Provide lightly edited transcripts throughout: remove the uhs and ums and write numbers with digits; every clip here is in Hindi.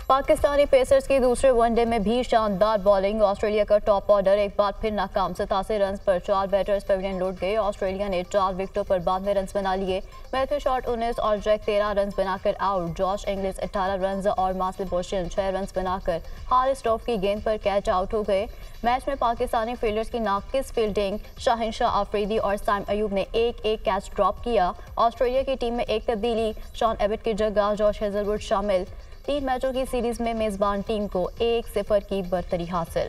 पाकिस्तानी पेसर्स की दूसरे वनडे में भी शानदार बॉलिंग। ऑस्ट्रेलिया का टॉप ऑर्डर एक बार फिर नाकाम। 87 रन पर 4 बैटर्स पवेलियन लौट गए। ऑस्ट्रेलिया ने 4 विकेटों पर 92 रन बना लिए। मैथ्यू शॉर्ट 19 और जैक 13 रन बनाकर आउट। जॉश इंग्लिश 18 रन और मार्सल बोशन 6 रन बनाकर हारिस स्टोफ की गेंद पर कैच आउट हो गए। मैच में पाकिस्तानी फील्डर्स की नाकिस फील्डिंग, शाहिनशाह आफरीदी और साइम अयूब ने एक कैच ड्रॉप किया। ऑस्ट्रेलिया की टीम में एक तब्दीली, शॉन एबट की जगह जॉश हेजलवुड शामिल। 3 मैचों की सीरीज में मेजबान टीम को 1-0 की बरतरी हासिल।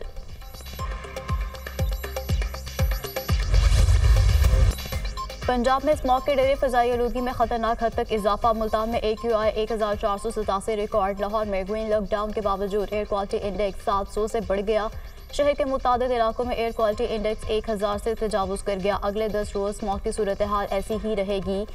पंजाब में स्मॉग के डरे फजाई आलूगी में खतरनाक हद तक इजाफा। मुल्तान में AQI 1487 रिकॉर्ड। लाहौर में ग्रीन लॉकडाउन के बावजूद एयर क्वालिटी इंडेक्स 700 से बढ़ गया। शहर के मुतादिद इलाकों में एयर क्वालिटी इंडेक्स 1000 से तजावुज कर गया। अगले 10 रोज स्मॉग की सूरत हाल ऐसी ही रहेगी।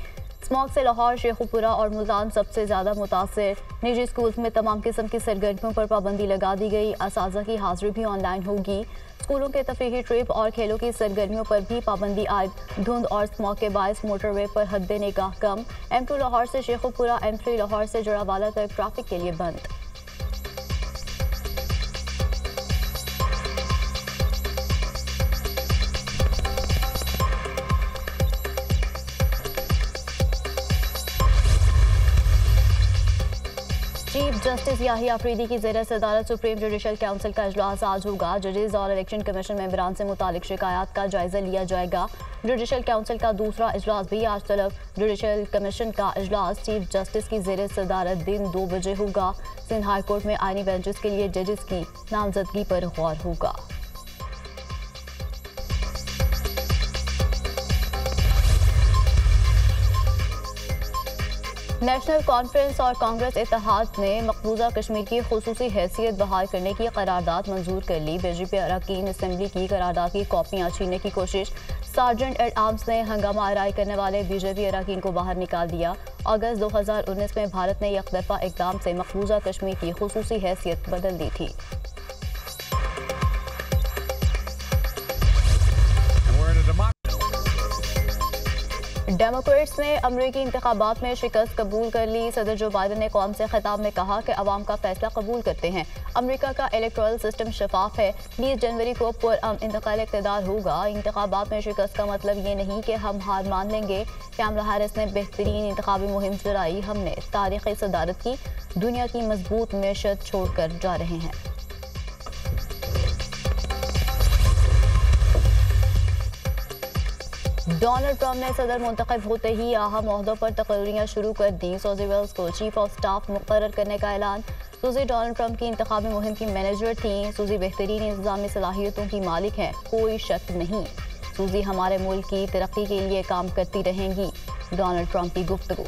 स्मॉग से लाहौर, शेखुपुरा और मुल्तान सबसे ज़्यादा मुतासर। निजी स्कूल्स में तमाम किस्म की सरगर्मियों पर पाबंदी लगा दी गई। असातिज़ा की हाजिरी भी ऑनलाइन होगी। स्कूलों के तफरीही ट्रिप और खेलों की सरगर्मियों पर भी पाबंदी आयद। धुंध और स्मॉग के बायस मोटरवे पर हद निगाह कम। M2 लाहौर से शेखुपुरा, M3 लाहौर से जड़ावाला तक ट्रैफिक के लिए बंद। चीफ जस्टिस याहिया अफरीदी की ज़ेर सदारत सुप्रीम जुडिशल काउंसिल का इजलास आज होगा। जजेस और इलेक्शन कमीशन मेंबरान से मुतालिक शिकायत का जायजा लिया जाएगा। जुडिशल काउंसिल का दूसरा इजलास भी आज तलब। जुडिशल कमीशन का इजलास चीफ जस्टिस की ज़ेर सदारत दिन 2 बजे होगा। सिंध हाई कोर्ट में आइनी बेंचेस के लिए जजेस की नामजदगी पर गौर होगा। नेशनल कॉन्फ्रेंस और कांग्रेस इत्तेहाद ने मकबूजा कश्मीर की खुसूसी हैसियत बहाल करने की करारदाद मंजूर कर ली। बीजेपी अरकान असम्बली की करारदाद की कॉपियां छीनने की कोशिश। सार्जेंट एट आर्म्स ने हंगामा आराई करने वाले बीजेपी अरकान को बाहर निकाल दिया। अगस्त 2019 में भारत ने यकदफा इकदाम से मकबूजा कश्मीर की खुसूसी हैसियत बदल दी थी। डेमोक्रेट्स ने अमरीकी इंतखाबात में शिकस्त कबूल कर ली। सदर जो बाइडन ने कौम से खिताब में कहा कि अवाम का फैसला कबूल करते हैं। अमरीका का इलेक्टोरल सिस्टम शफाफ है। 20 जनवरी को पुरअमन इंतकाल इक़्तिदार होगा। इंतखाबात में शिकस्त का मतलब ये नहीं कि हम हार मान लेंगे। कैमला हैरिस ने बेहतरीन इंतखाबी मुहिम चलाई। हमने तारीख़ी सदारत की, दुनिया की मजबूत मैशत छोड़कर जा रहे हैं। डोनाल्ड ट्रंप ने सदर मुंतखब होते ही अहम ओहदों पर तकरीरियाँ शुरू कर दी। सूजी वेल्स को चीफ ऑफ स्टाफ मुकर्रर करने का ऐलान। सूजी डोनाल्ड ट्रंप की इंतखाबी मुहिम की मैनेजर थी। सूजी बेहतरीन इंतजामी सलाहियतों की मालिक है, कोई शक नहीं। सूजी हमारे मुल्क की तरक्की के लिए काम करती रहेंगी। डोनाल्ड ट्रंप की गुफ्तगू।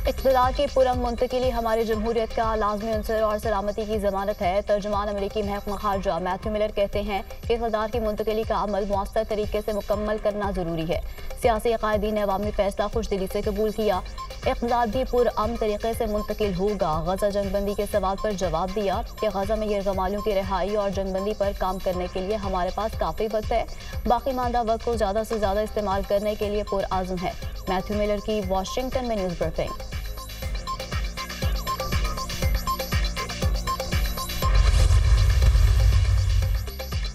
इक़्तिदार की पुरअमन मुंतकिली हमारी जमहूरियत का लाज़मी अंसर और सलामती की ज़मानत है। तर्जुमान अमरीकी महकमा खारजा मैथ्यू मिलर कहते हैं कि इक़्तिदार की मुंतकिली का अमल मौसर तरीके से मुकम्मल करना ज़रूरी है। सियासी अकायदीन ने अवामी फैसला खुशदिली से कबूल किया। इक़्तिदार भी पुरअमन तरीके से मुंतकिल होगा। गजा जंगबंदी के सवाल पर जवाब दिया कि गजा में यरगमालियों की रिहाई और जंगबंदी पर काम करने के लिए हमारे पास काफ़ी वक्त है। बाकी मानदा वक्त को ज़्यादा से ज़्यादा इस्तेमाल करने के लिए पुरआज़म है। मैथ्यू मिलर की वाशिंगटन में न्यूज़ ब्रीफिंग।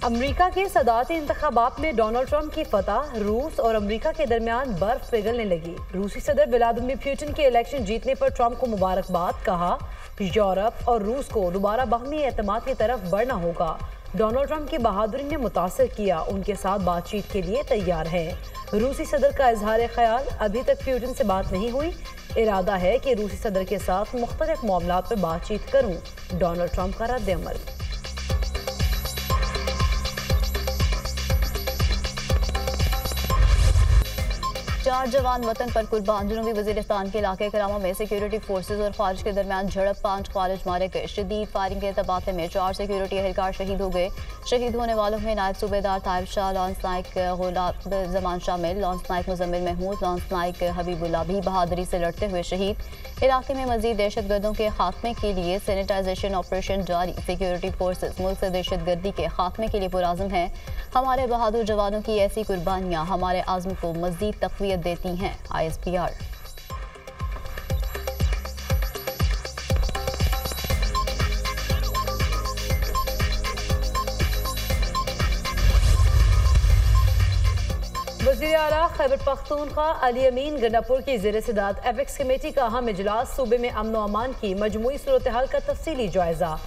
अमरीका के सदारती इंतखाबात में डोनाल्ड ट्रंप की फतह। रूस और अमरीका के दरमियान बर्फ पिघलने लगी। रूसी सदर व्लादिमीर पुतिन के इलेक्शन जीतने पर ट्रंप को मुबारकबाद। कहा यूरोप और रूस को दोबारा बाहमी एतमाद की तरफ बढ़ना होगा। डोनाल्ड ट्रंप की बहादुरी ने मुतासर किया, उनके साथ बातचीत के लिए तैयार है। रूसी सदर का इजहार ख्याल, अभी तक पुतिन से बात नहीं हुई। इरादा है कि रूसी सदर के साथ मुख्तलिफ मामलात पर बातचीत करूं। डोनाल्ड ट्रंप का रद्द अमल। 4 जवान वतन पर कुर्बान। जनूबी वजीरिस्तान के इलाके करामा में सिक्योरिटी फोर्सेज और खारिज के दरमियान झड़प, 5 खारिज मारे गए। शदीद फायरिंग के तबादले में 4 सिक्योरिटी एहलकार शहीद हो गए। शहीद होने वालों में नायब सूबेदार ताहिब शाह, लॉन्स नाइक गुलाब जमान शामिल। लॉन्स नाइक मुजम्मिल महमूद, लॉन्स नाइक हबीबुल्ला भी बहादुरी से लड़ते हुए शहीद। इलाके में मजीद दहशतगर्दों के खात्मे के लिए सैनिटाइजेशन ऑपरेशन जारी। सिक्योरिटी फोर्सेज मुल्क से दहशतगर्दी के खात्मे के लिए पुरआज़म हैं। हमारे बहादुर जवानों की ऐसी कुर्बानियाँ हमारे आज़म को मजीद तक़वियत देती हैं। ISPR। वज़ीर आला खैबर पख्तूनख्वा अली अमीन गंडापुर की ज़ेर सदारत एपेक्स कमेटी का अहम इजलास। सूबे में अमन व अमान की मजमूई सूरत हाल का तफसीली जायजा।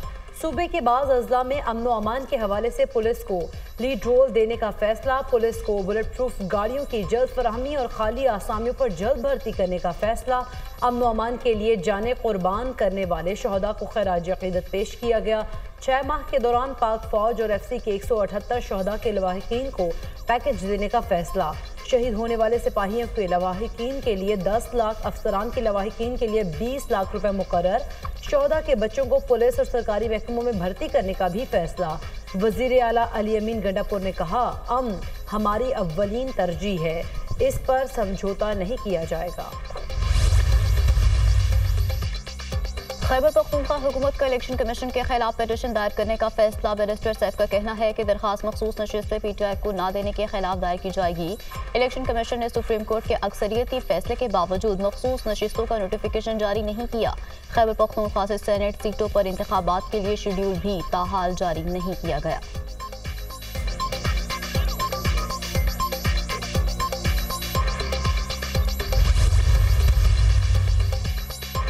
सूबे के बाद अजला में अमन व अमान के हवाले से पुलिस को लीड रोल देने का फैसला। पुलिस को बुलेट प्रूफ गाड़ियों की जल्द फराहमी और खाली आसामियों पर जल्द भर्ती करने का फैसला। अमन व अमान के लिए जाने कुर्बान करने वाले शहदा को खैराज अकीदत पेश किया गया। 6 माह के दौरान पाक फौज और FC के 178 शहदा के लवाहिकीन को पैकेज देने का फैसला। शहीद होने वाले सिपाहियों के लवाहिकीन के लिए 10 लाख, अफसरान के लवाहिकीन के लिए 20 लाख रुपए मुकर्रर। शहदा के बच्चों को पुलिस और सरकारी महकमों में भर्ती करने का भी फैसला। वज़ीर आला अली अमीन गंडापुर ने कहा, अमन हमारी अव्वलीन तरजीह है, इस पर समझौता नहीं किया जाएगा। खैबर पख्तूनख्वा हुकूमत का इलेक्शन कमीशन के खिलाफ पिटीशन दायर करने का फैसला। बैरिस्टर सैफ का कहना है कि दरखास्त मखसूस नशिस्तें PTI को ना देने के खिलाफ दायर की जाएगी। इलेक्शन कमीशन ने सुप्रीम कोर्ट के अक्सरियती फैसले के बावजूद मखसूस नशिस्तों का नोटिफिकेशन जारी नहीं किया। खैबर पख्तूनख्वा से सेनेट सीटों पर इंतखाबात के लिए शेड्यूल भी ताहाल जारी नहीं किया गया।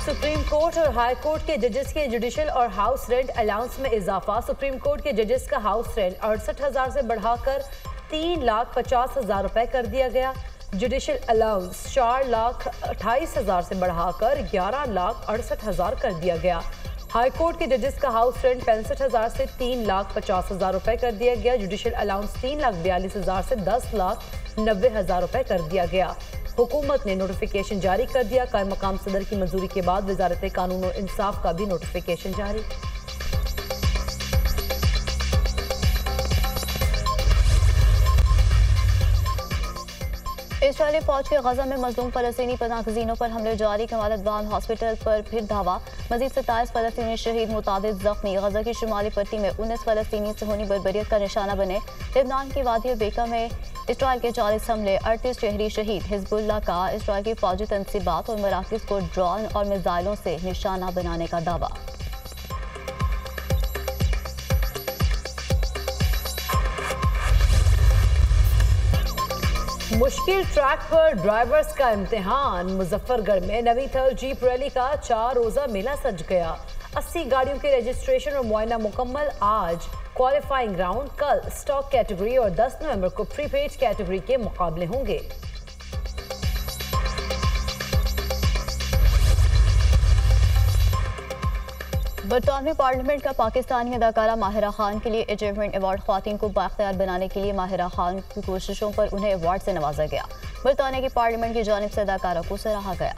सुप्रीम कोर्ट और हाई कोर्ट के जजेस के जुडिशल और हाउस रेंट अलाउंस में इजाफा। सुप्रीम कोर्ट के जजेस का हाउस रेंट 68,000 से बढ़ाकर 3,50,000 रुपए कर दिया गया। जुडिशल अलाउंस 4,28,000 से बढ़ाकर 11,68,000 कर दिया गया। हाई कोर्ट के जजेस का हाउस रेंट 65,000 से 3,50,000 रुपए कर दिया गया। जुडिशल अलाउंस 3,42,000 से 10,90,000 रुपए कर दिया गया। हुकूमत ने नोटिफिकेशन जारी कर दिया। कायम मकाम सदर की मंजूरी के बाद वजारत कानून और इंसाफ का भी नोटिफिकेशन जारी। इस्राएली फौज के गजा में मजलूम फलस्तीनी पनाहगज़ीनों पर हमले जारी। कमालतवान हॉस्पिटल पर फिर धावा। मजीद 27 फलस्तीनी शहीद, मुतादिद जख्मी। गजा की शुमाली पट्टी में 19 फलस्तीनी सेहूनी बर्बरियत का निशाना बने। लेबनान की वादी बेका में इसराइल के 40 हमले, 38 शहरी शहीद। हिजबुल्लाह का इसराइल की फौजी तनसीबात और मराकिज़ को ड्रोन और मिसाइलों से निशाना बनाने का दावा। मुश्किल ट्रैक पर ड्राइवर्स का इम्तिहान। मुजफ्फरगढ़ में नवी थल जीप रैली का 4 रोजा मेला सज गया। 80 गाड़ियों के रजिस्ट्रेशन और मुआयना मुकम्मल। आज क्वालिफाइंग राउंड, कल स्टॉक कैटेगरी और 10 नवंबर को प्रीपेड कैटेगरी के मुकाबले होंगे। बरतानवी पार्लियामेंट का पाकिस्तानी अदाकारा माहिरा खान के लिए अचीवमेंट अवार्ड। ख्वातीन को बाख्तियार बनाने के लिए माहिरा खान की कोशिशों पर उन्हें अवार्ड से नवाजा गया। बरतानिया की पार्लियामेंट की जानिब से अदाकारा को सराहा गया।